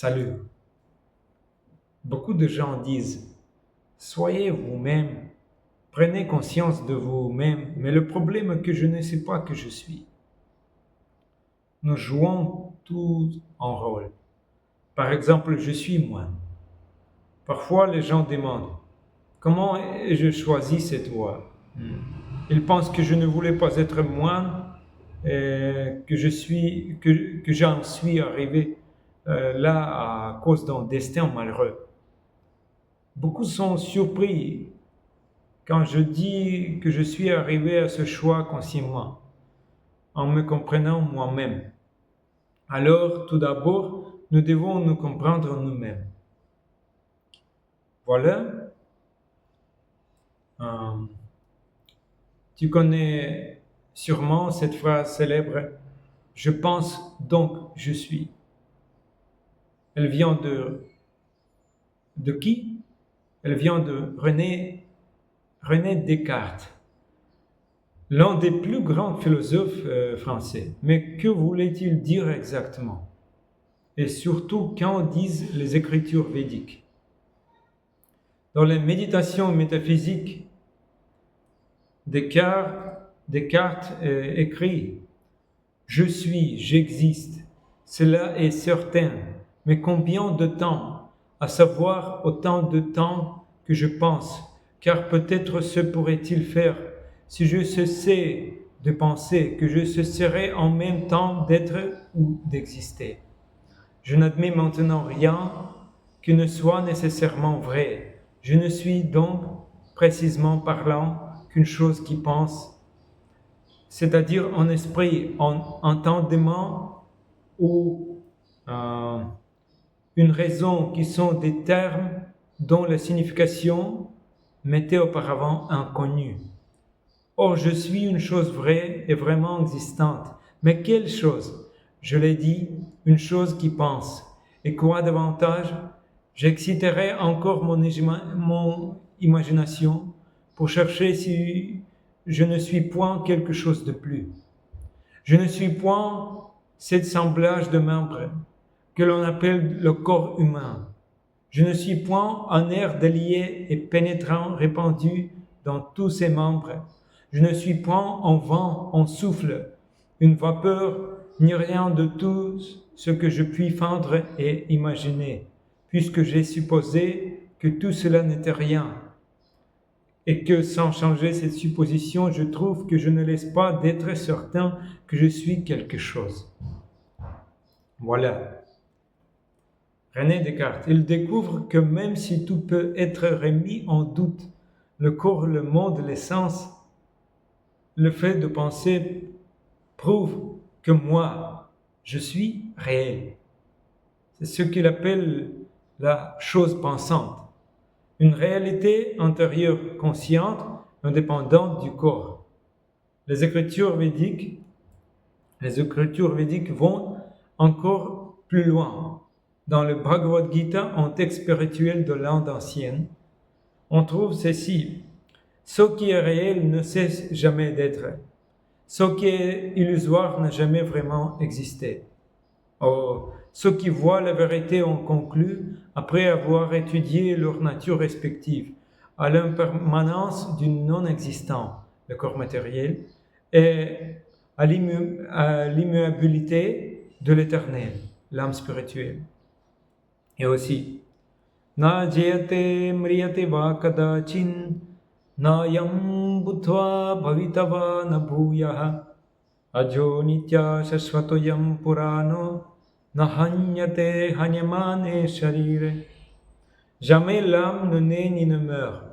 Salut. Beaucoup de gens disent, soyez vous-même, prenez conscience de vous-même, mais le problème est que je ne sais pas que je suis. Nous jouons tous un rôle. Par exemple, je suis moi. Parfois, les gens demandent, comment ai-je choisi cette voie? Ils pensent que je ne voulais pas être moi, que j'en suis arrivé là à cause d'un destin malheureux. Beaucoup sont surpris quand je dis que je suis arrivé à ce choix consciemment, en me comprenant moi-même. Alors, tout d'abord, nous devons nous comprendre nous-mêmes. Voilà. Euh, Tu connais sûrement cette phrase célèbre, je pense donc je suis. Elle vient de qui? Elle vient de René Descartes, l'un des plus grands philosophes français. Mais que voulait-il dire exactement? Et surtout, qu'en disent les écritures védiques? Dans les méditations métaphysiques, Descartes écrit je suis, j'existe, cela est certain, mais combien de temps? À savoir autant de temps que je pense, car peut-être se pourrait-il faire si je cessais de penser que je cesserais en même temps d'être ou d'exister. Je n'admets maintenant rien qui ne soit nécessairement vrai. Je ne suis donc, précisément parlant, qu'une chose qui pense, c'est-à-dire en esprit, en entendement ou euh, une raison qui sont des termes dont la signification m'était auparavant inconnue. Or, je suis une chose vraie et vraiment existante. Mais quelle chose? Je l'ai dit, une chose qui pense. Et quoi davantage? J'exciterai encore mon imagination pour chercher si je ne suis point quelque chose de plus. Je ne suis point cet semblage de membres que l'on appelle le corps humain. Je ne suis point un air délié et pénétrant répandu dans tous ses membres. Je ne suis point un vent, un souffle, une vapeur, ni rien de tout ce que je puis feindre et imaginer, puisque j'ai supposé que tout cela n'était rien, et que sans changer cette supposition, je trouve que je ne laisse pas d'être certain que je suis quelque chose. Voilà. René Descartes, il découvre que même si tout peut être remis en doute, le corps, le monde, les sens, le fait de penser prouve que moi, je suis réel. C'est ce qu'il appelle la chose pensante, une réalité intérieure consciente, indépendante du corps. Les écritures védiques vont encore plus loin. Dans le Bhagavad Gita, un texte spirituel de l'Inde ancienne, on trouve ceci. Ce qui est réel ne cesse jamais d'être. Ce qui est illusoire n'a jamais vraiment existé. Or, ceux qui voient la vérité ont conclu, après avoir étudié leur nature respective, à l'impermanence du non-existant, le corps matériel, et à l'immuabilité de l'éternel, l'âme spirituelle. Et aussi, na jayate mriyate va kadachin, na yam buddhva bhavitava na bhuyaha, ajo nitya shashvatoyam purano, na hanyate hanyamane sharire. Jamais l'âme ne naît ni ne meurt.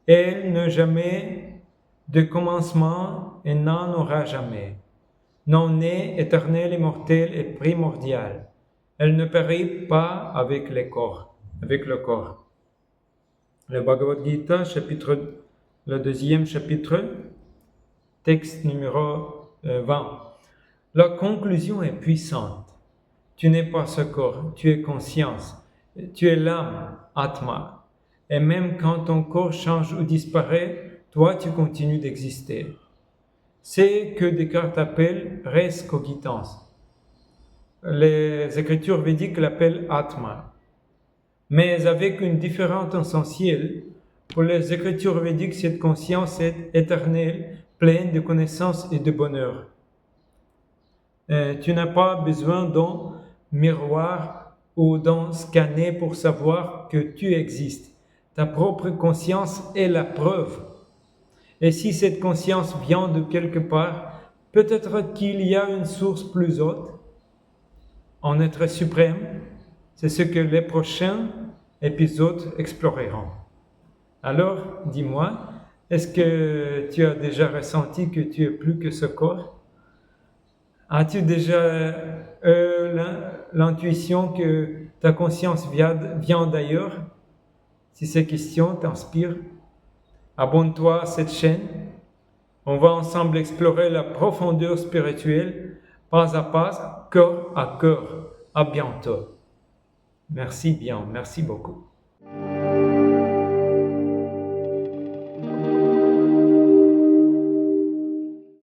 Elle n'a jamais de commencement et n'en aura jamais. Non née, éternelle, immortelle et primordiale. Elle ne périt pas avec le corps. Le Bhagavad Gita, le deuxième chapitre, texte numéro 20. La conclusion est puissante. Tu n'es pas ce corps, tu es conscience, tu es l'âme, Atma. Et même quand ton corps change ou disparaît, toi tu continues d'exister. C'est ce que Descartes appelle res cogitans. les écritures védiques l'appellent Atma. Mais avec une différence essentielle. Pour les écritures védiques, cette conscience est éternelle, pleine de connaissances et de bonheur. Tu n'as pas besoin d'un miroir ou d'un scanner pour savoir que tu existes. Ta propre conscience est la preuve. Et si cette conscience vient de quelque part, peut-être qu'il y a une source plus haute, en être suprême. C'est ce que les prochains épisodes exploreront. Alors, dis-moi, est-ce que tu as déjà ressenti que tu es plus que ce corps? As-tu déjà eu l'intuition que ta conscience vient d'ailleurs? Si ces questions t'inspirent, abonne-toi à cette chaîne. On va ensemble explorer la profondeur spirituelle, pas à pas, cœur à cœur. À bientôt. Merci bien, merci beaucoup.